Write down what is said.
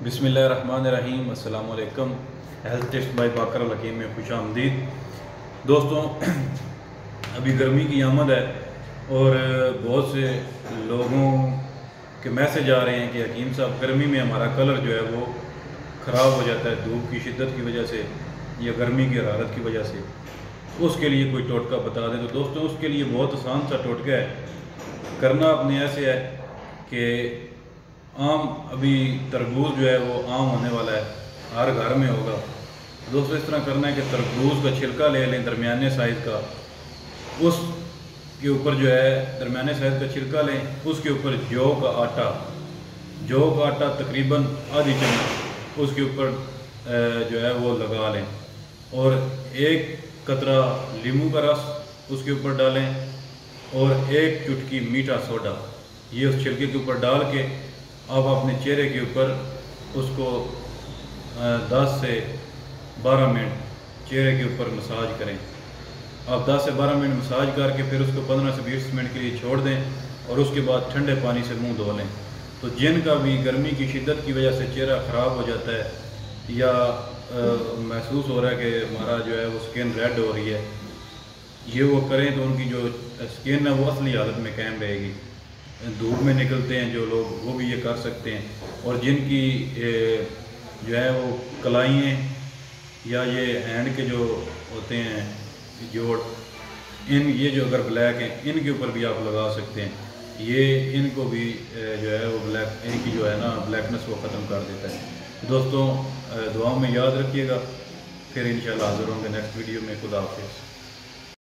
बिस्मिल्लाहिर्रहमानिर्रहीम। अस्सलाम वालेकुम। हेल्थ टिप्स बाय बाकर अल हकीम में खुश आमदीद। दोस्तों, अभी गर्मी की आमद है और बहुत से लोगों के मैसेज आ रहे हैं कि हकीम साहब गर्मी में हमारा कलर जो है वो ख़राब हो जाता है धूप की शिद्दत की वजह से या गर्मी की हरारत की वजह से। उसके लिए कोई टोटका बता दें। तो दोस्तों, उसके लिए बहुत आसान सा टोटका है। करना अपने ऐसे है कि अभी तरबूज जो है वो आम होने वाला है, हर घर में होगा। दोस्तों, इस तरह करना है कि तरबूज का छिलका ले लें दरमियाने साइज़ का, उसके ऊपर जो है दरमियाने साइज़ का छिलका लें, उसके ऊपर जौ का आटा तकरीबन आधी चम्मच उसके ऊपर जो है वो लगा लें और एक कतरा नींबू का रस उसके ऊपर डालें और एक चुटकी मीठा सोडा ये उस छिलके के ऊपर डाल के आप अपने चेहरे के ऊपर उसको 10 से 12 मिनट चेहरे के ऊपर मसाज करें। आप 10 से 12 मिनट मसाज करके फिर उसको 15 से 20 मिनट के लिए छोड़ दें और उसके बाद ठंडे पानी से मुंह धो लें। तो जिनका भी गर्मी की शिद्दत की वजह से चेहरा ख़राब हो जाता है या महसूस हो रहा है कि हमारा जो है वो स्किन रेड हो रही है, ये वो करें तो उनकी जो स्किन है वो असली हालत में कायम रहेगी। धूप में निकलते हैं जो लोग, वो भी ये कर सकते हैं। और जिनकी जो है वो कलाइयाँ या ये हैंड के जो होते हैं जोड़, ये जो अगर ब्लैक हैं इनके ऊपर भी आप लगा सकते हैं। ये इनको भी जो है वो इनकी जो है ना ब्लैकनेस वो ख़त्म कर देता है। दोस्तों, दुआओं में याद रखिएगा। फिर इंशाल्लाह हाज़िर होंगे नेक्स्ट वीडियो में। खुदा हाफ़िज़।